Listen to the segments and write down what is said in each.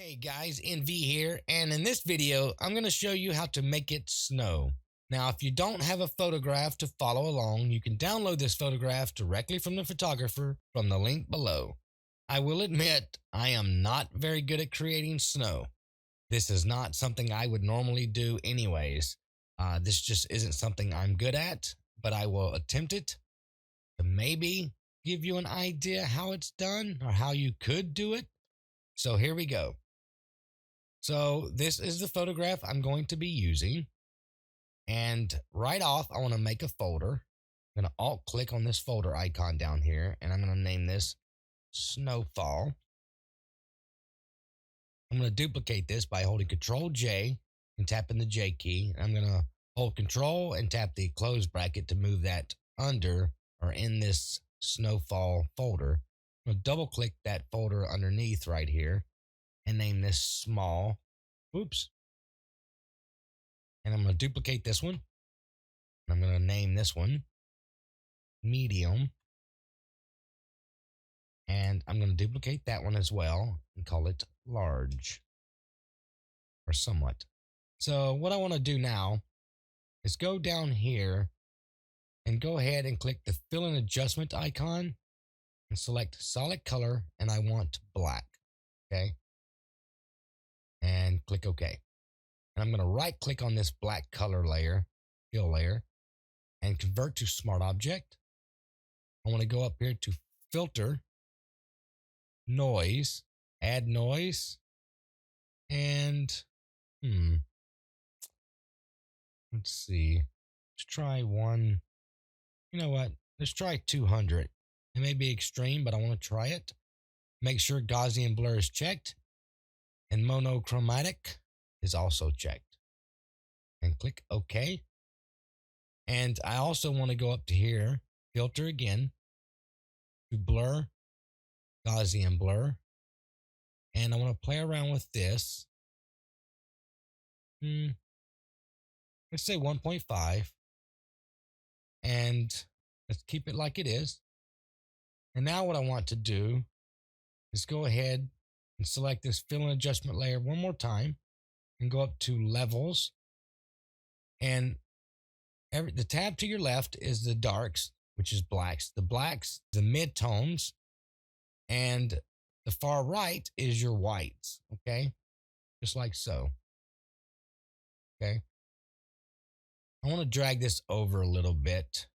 Hey guys, NV here, and in this video, I'm going to show you how to make it snow. Now, if you don't have a photograph to follow along, you can download this photograph directly from the photographer from the link below. I will admit, I am not very good at creating snow. This is not something I would normally do anyways. This just isn't something I'm good at, but I will attempt it to maybe give you an idea how it's done or how you could do it. So here we go. So this is the photograph I'm going to be using. And right off, I want to make a folder. I'm going to alt click on this folder icon down here, and I'm going to name this Snowfall. I'm going to duplicate this by holding Control J and tapping the J key. I'm going to hold Control and tap the close bracket to move that under or in this Snowfall folder. I'm going to double click that folder underneath right here and name this small. Oops. And I'm going to duplicate this one. I'm going to name this one medium. And I'm going to duplicate that one as well and call it large or somewhat. So what I want to do now is go down here and go ahead and click the fill and adjustment icon and select solid color, and I want black. Okay. And click OK. And I'm going to right click on this black color layer, fill layer, and convert to smart object. I want to go up here to filter, noise, add noise, and let's see. Let's try one. You know what? Let's try 200. It may be extreme, but I want to try it. Make sure Gaussian blur is checked and monochromatic is also checked. And click OK. And I also want to go up to here, filter again, to blur, Gaussian blur. And I want to play around with this. Let's say 1.5. And let's keep it like it is. And now what I want to do is go ahead and select this fill and adjustment layer one more time and go up to levels. And the tab to your left is the darks, which is blacks. The blacks, the midtones, and the far right is your whites. Okay. Just like so. Okay. I want to drag this over a little bit.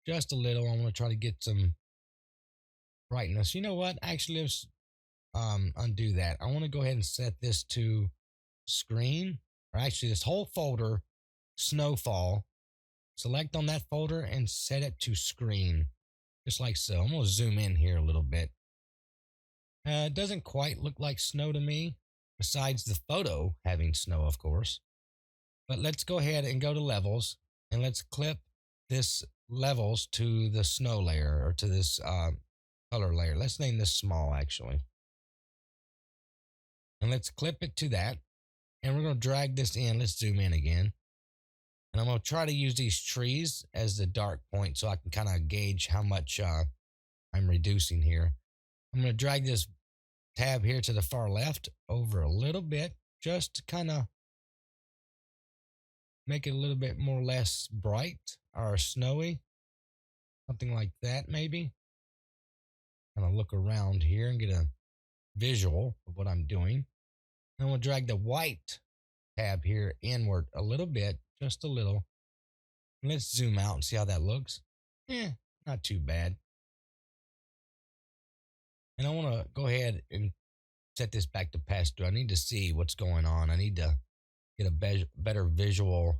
Just a little. I want to try to get some brightness. You know what? Actually, let's undo that. I want to go ahead and set this to screen, or actually this whole folder, Snowfall. Select on that folder and set it to screen, just like so. I'm going to zoom in here a little bit. It doesn't quite look like snow to me, besides the photo having snow, of course. But let's go ahead and go to levels, and let's clip this levels to the snow layer, or to this color layer. Let's name this small, actually. And let's clip it to that. And we're going to drag this in. Let's zoom in again. And I'm going to try to use these trees as the dark point so I can kind of gauge how much I'm reducing here. I'm going to drag this tab here to the far left over a little bit, just to kind of make it a little bit more less bright or snowy. Something like that, maybe. Kind of look around here and get a visual of what I'm doing. And I'm going to drag the white tab here inward a little bit, just a little. And let's zoom out and see how that looks. Not too bad. And I want to go ahead and set this back to pass through. I need to see what's going on. I need to get a better visual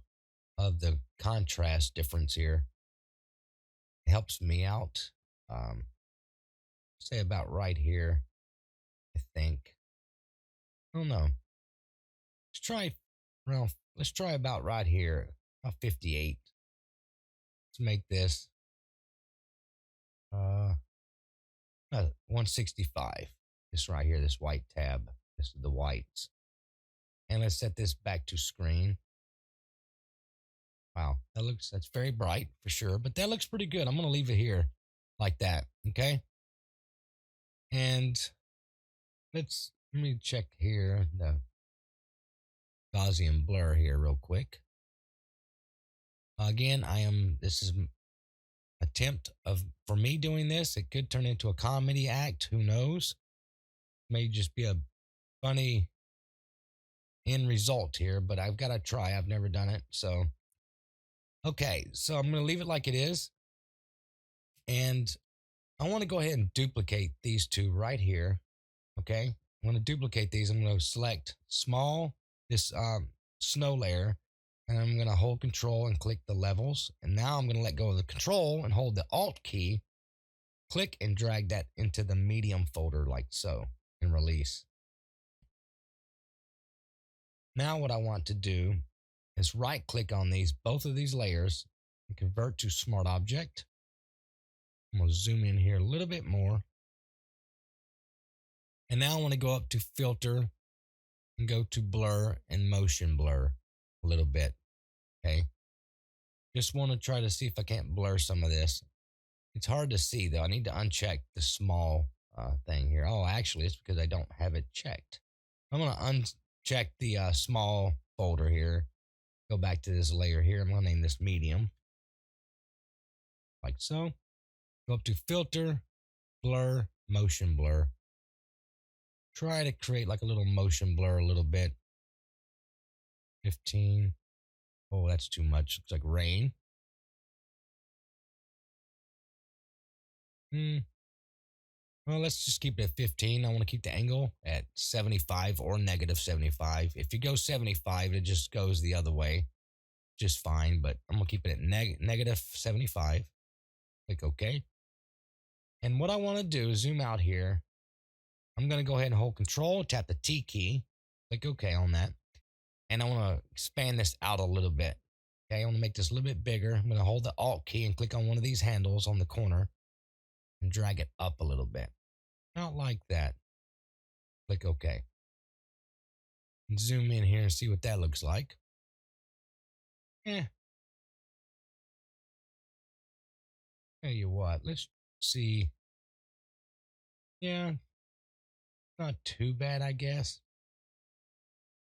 of the contrast difference here. It helps me out. Say about right here, I think. I don't know. Let's try about right here, about 58. Let's make this 165. This right here, this white tab. This is the whites. And let's set this back to screen. Wow, that's very bright for sure, but that looks pretty good. I'm going to leave it here like that. Okay. And let's Let me check here the Gaussian blur here real quick. Again, this is attempt of for me doing this. It could turn into a comedy act. Who knows? May just be a funny end result here, but I've got to try. I've never done it. So, okay. So I'm going to leave it like it is. And I want to go ahead and duplicate these two right here. Okay. I'm going to duplicate these. I'm going to select small, this snow layer, and I'm going to hold control and click the levels. And now I'm going to let go of the control and hold the alt key, click and drag that into the medium folder like so, and release. Now what I want to do is right click on both of these layers and convert to smart object. I'm going to zoom in here a little bit more. And now I want to go up to filter and go to blur and motion blur a little bit. Okay. Just want to try to see if I can't blur some of this. It's hard to see though. I need to uncheck the small thing here. Oh, actually, it's because I don't have it checked. I'm going to uncheck the small folder here. Go back to this layer here. I'm going to name this medium. Like so. Go up to filter, blur, motion blur. Try to create like a little motion blur a little bit. 15. Oh, that's too much. Looks like rain. Well, let's just keep it at 15. I want to keep the angle at 75 or negative 75. If you go 75, it just goes the other way. Just fine, but I'm going to keep it at negative 75. Click OK. And what I want to do is zoom out here. I'm going to go ahead and hold control, tap the T key, click OK on that. And I want to expand this out a little bit. Okay, I want to make this a little bit bigger. I'm going to hold the Alt key and click on one of these handles on the corner and drag it up a little bit. Not like that. Click OK. And zoom in here and see what that looks like. Tell you what, let's see. Yeah, not too bad, I guess.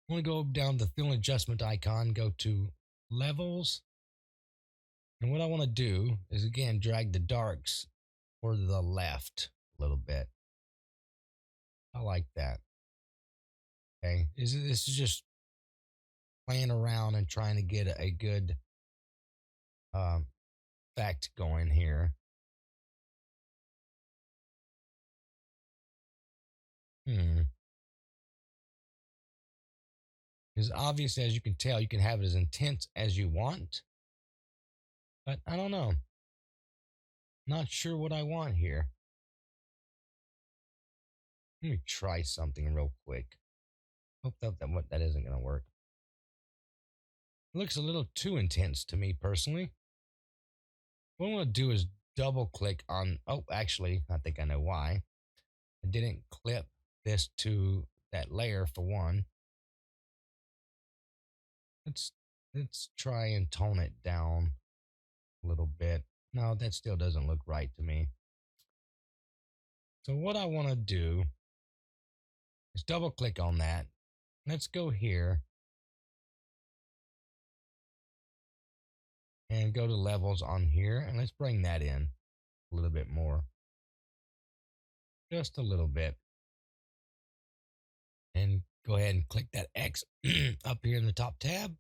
I want to go down to the fill adjustment icon, go to levels. And what I want to do is again drag the darks for the left a little bit. I like that. Okay. This is just playing around and trying to get a good um, effect going here. Because obviously, as you can tell, you can have it as intense as you want. But I don't know. Not sure what I want here. Let me try something real quick. Hope that isn't going to work. It looks a little too intense to me personally. What I want to do is double click on. Oh, actually, I think I know why. I didn't clip this to that layer for one. Let's try and tone it down a little bit. No, that still doesn't look right to me. So what I want to do is double click on that. Let's go here and go to levels on here and let's bring that in a little bit more. Just a little bit. And go ahead and click that X up here in the top tab.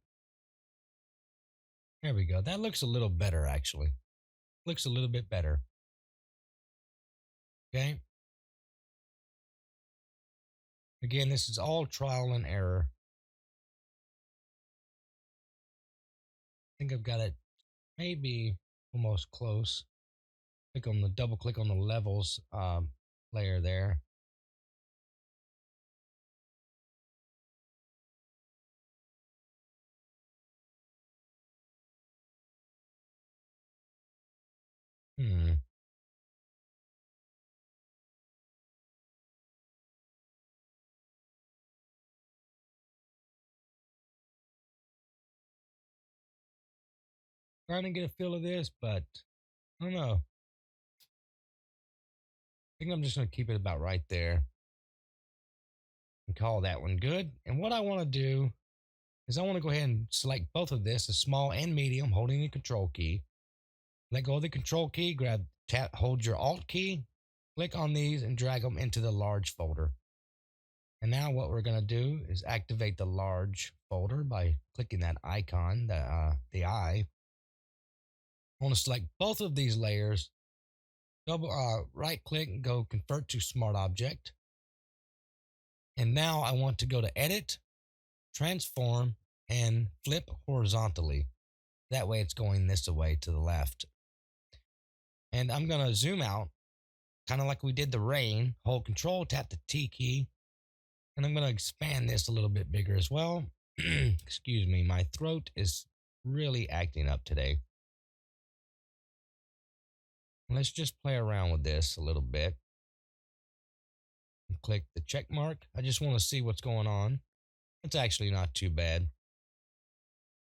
There we go. That looks a little better actually. Looks a little bit better. Okay. Again, this is all trial and error. I think I've got it maybe almost close. Double click on the levels layer there. Trying to get a feel of this, but I don't know. I think I'm just going to keep it about right there. and call that one good. And what I want to do is I want to go ahead and select both of this, the small and medium, holding the control key. Let go of the control key, hold your alt key, click on these and drag them into the large folder. And now what we're going to do is activate the large folder by clicking that icon, the eye. I want to select both of these layers, right click and go convert to smart object. And now I want to go to edit, transform, and flip horizontally. That way it's going this way to the left. And I'm going to zoom out, kind of like we did the rain. Hold control, tap the T key. And I'm going to expand this a little bit bigger as well. Excuse me, my throat is really acting up today. Let's just play around with this a little bit. And click the check mark. I just want to see what's going on. It's actually not too bad.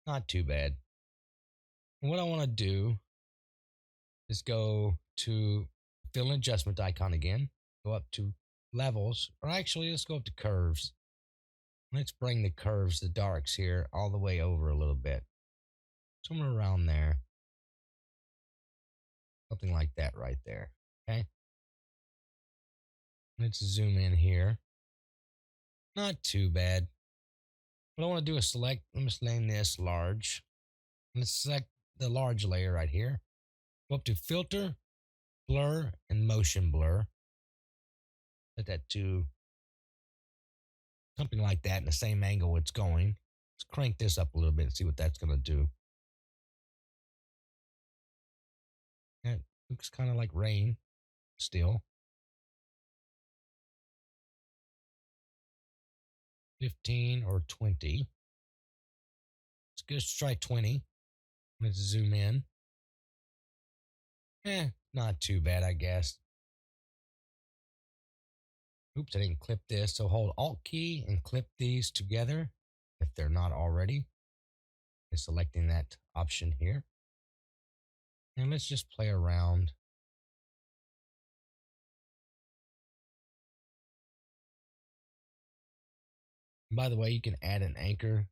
Not too bad. And what I want to do is go to fill and adjustment icon again. Go up to levels, or actually let's go up to curves. Let's bring the curves, the darks here, all the way over a little bit. Somewhere around there. Something like that right there. Okay. Let's zoom in here. Not too bad. What I want to do is select, let me name this large. Let's select the large layer right here. Go up to filter, blur, and motion blur. Set that to something like that in the same angle it's going. Let's crank this up a little bit and see what that's going to do. It looks kind of like rain still. 15 or 20. Let's try 20. Let's zoom in. Not too bad, I guess. Oops, I didn't clip this. So hold Alt key and clip these together if they're not already. And selecting that option here. And let's just play around. And by the way, you can add an anchor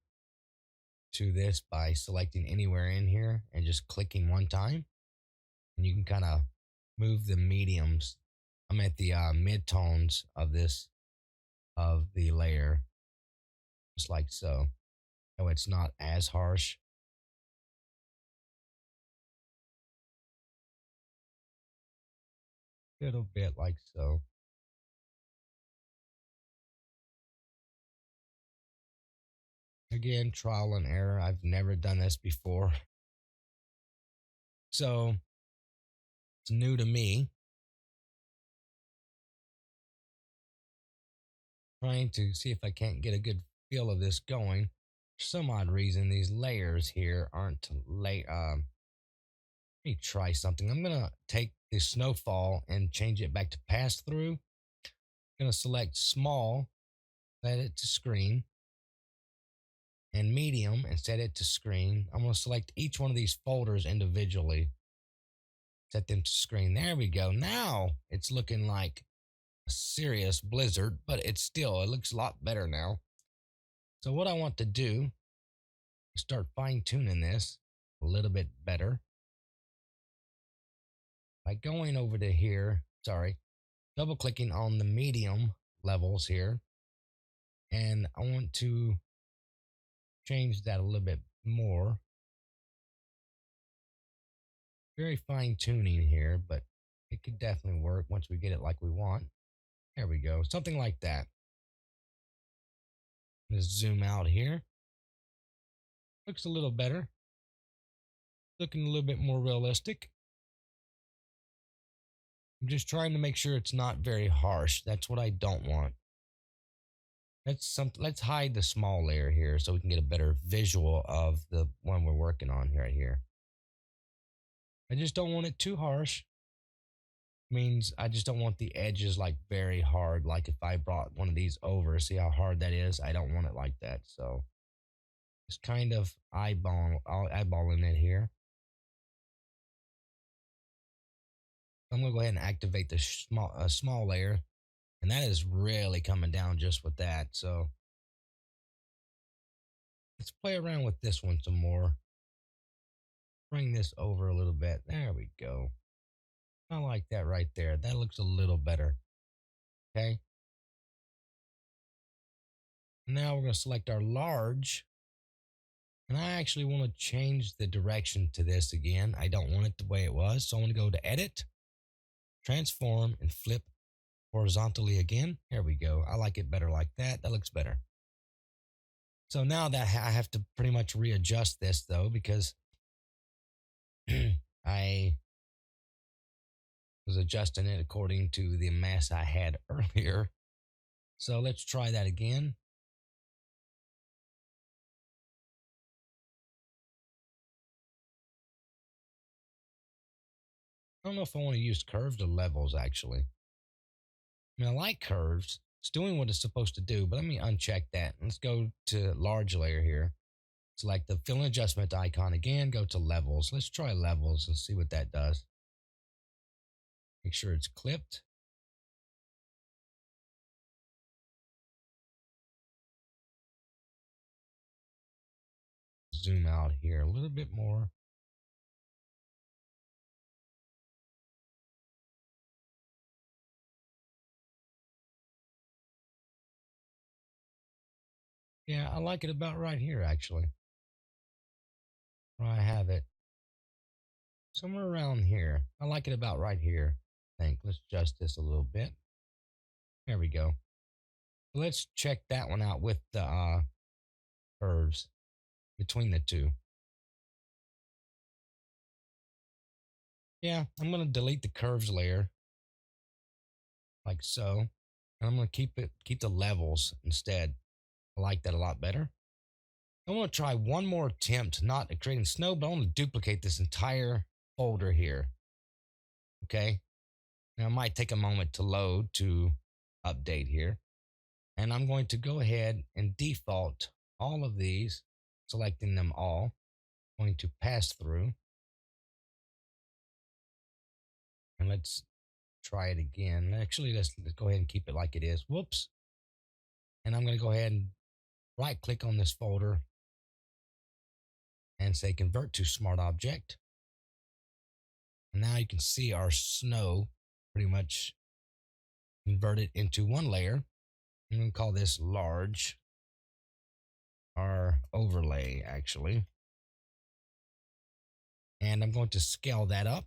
to this by selecting anywhere in here and just clicking one time. And you can kind of move the mediums. I'm at the mid-tones of the layer, just like so. So it's not as harsh. A little bit like so. Again, trial and error. I've never done this before. So it's new to me. Trying to see if I can't get a good feel of this going. For some odd reason, these layers here aren't let me try something. I'm gonna take the snowfall and change it back to pass through. I'm gonna select small, set it to screen, and medium and set it to screen. I'm gonna select each one of these folders individually. Set them to screen. There we go. Now it's looking like a serious blizzard, but it looks a lot better now. So what I want to do is start fine tuning this a little bit better by going over to here. Sorry, double clicking on the medium levels here. And I want to change that a little bit more. Very fine tuning here, but it could definitely work once we get it like we want. There we go. Something like that. Let's zoom out here. Looks a little better. Looking a little bit more realistic. I'm just trying to make sure it's not very harsh. That's what I don't want. Let's hide the small layer here so we can get a better visual of the one we're working on right here. I just don't want it too harsh. Means I just don't want the edges like very hard. Like if I brought one of these over, see how hard that is? I don't want it like that. So just kind of eyeballing it here. I'm gonna go ahead and activate the small layer And that is really coming down just with that. So let's play around with this one some more. Bring this over a little bit. There we go. I like that right there. That looks a little better. Okay. Now we're going to select our large. And I actually want to change the direction to this again. I don't want it the way it was. So I'm going to go to Edit, Transform, and Flip horizontally again. There we go. I like it better like that. That looks better. So now that I have to pretty much readjust this though, because I was adjusting it according to the mass I had earlier. So let's try that again. I don't know if I want to use curves or levels actually. I mean, I like curves. It's doing what it's supposed to do, but let me uncheck that. Let's go to large layer here. Select the fill and adjustment icon again, go to levels. Let's try levels and see what that does. Make sure it's clipped. Zoom out here a little bit more. Yeah, I like it about right here actually. Where I have it. Somewhere around here. I like it about right here. I think. Let's adjust this a little bit. There we go. Let's check that one out with the curves between the two. Yeah, I'm going to delete the curves layer like so. And I'm going to keep the levels instead. I like that a lot better. I want to try one more attempt, not at creating snow, but I want to duplicate this entire folder here. Okay. Now it might take a moment to load to update here. And I'm going to go ahead and default all of these, selecting them all. I'm going to pass through. And let's try it again. Actually, let's go ahead and keep it like it is. Whoops. And I'm going to go ahead and right click on this folder and say convert to smart object. And now you can see our snow pretty much converted into one layer. I'm going to call this large, our overlay actually. And I'm going to scale that up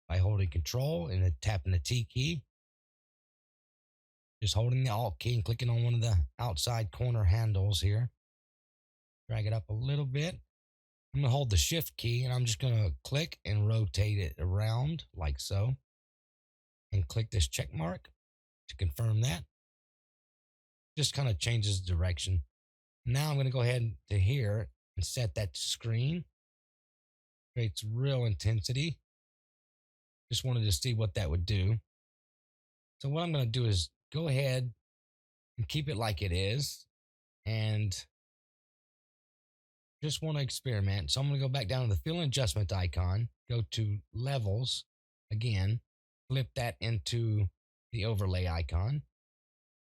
by holding control and then tapping the T key. Just holding the Alt key and clicking on one of the outside corner handles here. Drag it up a little bit. I'm going to hold the Shift key and I'm just going to click and rotate it around like so. And click this check mark to confirm that. Just kind of changes direction. Now I'm going to go ahead to here and set that to screen. Creates real intensity. Just wanted to see what that would do. So what I'm going to do is go ahead and keep it like it is. And just want to experiment. So I'm going to go back down to the fill and adjustment icon. Go to levels again. Flip that into the overlay icon.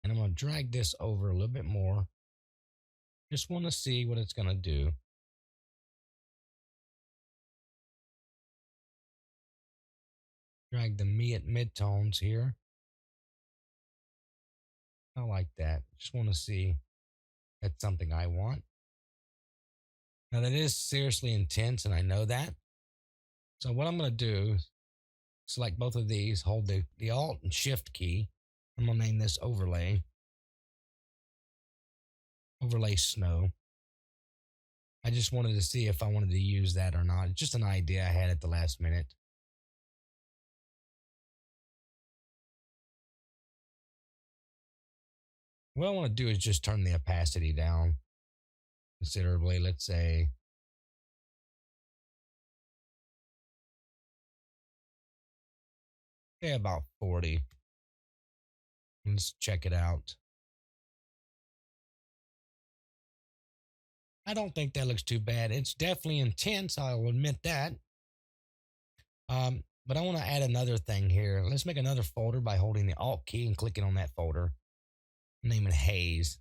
And I'm going to drag this over a little bit more. Just want to see what it's going to do. Drag the midtones here. I like that. Just want to see that's something I want. Now that is seriously intense and I know that. So what I'm going to do is select both of these, hold the Alt and Shift key. I'm going to name this overlay. Overlay snow. I just wanted to see if I wanted to use that or not. It's just an idea I had at the last minute. What I want to do is just turn the opacity down considerably. Let's say about 40. Let's check it out. I don't think that looks too bad. It's definitely intense. I'll admit that. but I want to add another thing here. Let's make another folder by holding the Alt key and clicking on that folder. Name it Haze.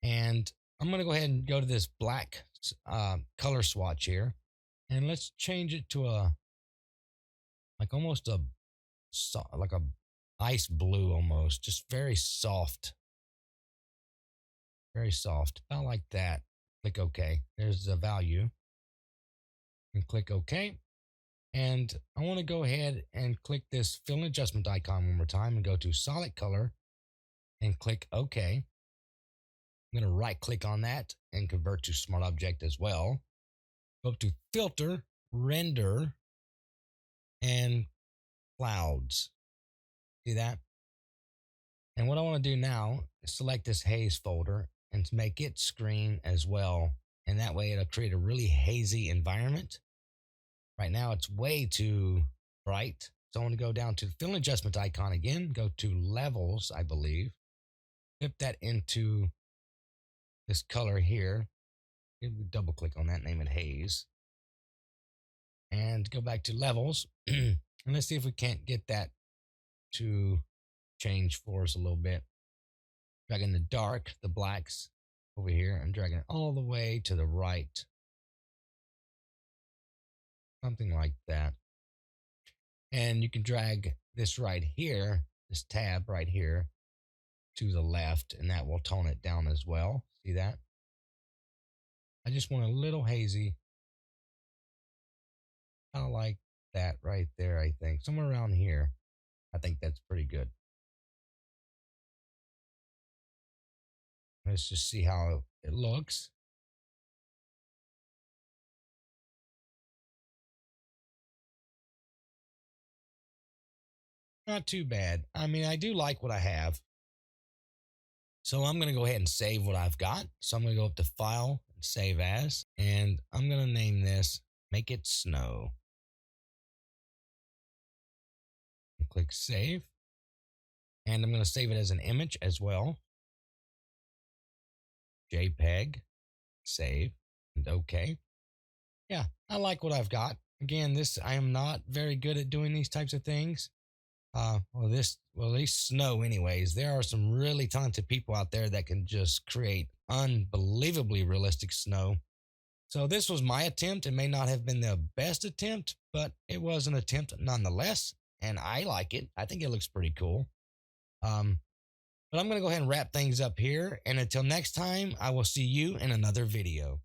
And I'm going to go ahead and go to this black color swatch here. And let's change it to like almost like a ice blue almost. Just very soft. Very soft. About like that. Click OK. There's the value. And click OK. And I want to go ahead and click this fill and adjustment icon one more time and go to solid color and click OK. I'm going to right click on that and convert to smart object as well. Go up to filter, render, and clouds. See that? And what I want to do now is select this haze folder and make it screen as well. And that way it'll create a really hazy environment. Right now it's way too bright. So I want to go down to the fill and adjustment icon again, go to levels, I believe. Flip that into this color here. Double click on that, name it haze. And go back to levels. And let's see if we can't get that to change for us a little bit. Dragging the dark, the blacks over here, and dragging it all the way to the right. Something like that. And you can drag this right here, this tab right here, to the left, and that will tone it down as well. See that? I just want a little hazy. Kind of like that right there, I think. Somewhere around here. I think that's pretty good. Let's just see how it looks. Not too bad. I mean, I do like what I have. So I'm going to go ahead and save what I've got. So I'm going to go up to File and Save As. And I'm going to name this Make It Snow. And click Save. And I'm going to save it as an image as well. JPEG. Save. And OK. Yeah, I like what I've got. Again, I am not very good at doing these types of things. Well, at least snow anyways. There are some really talented people out there that can just create unbelievably realistic snow. So this was my attempt. It may not have been the best attempt, but it was an attempt nonetheless. And I like it. I think it looks pretty cool. But I'm going to go ahead and wrap things up here. And until next time, I will see you in another video.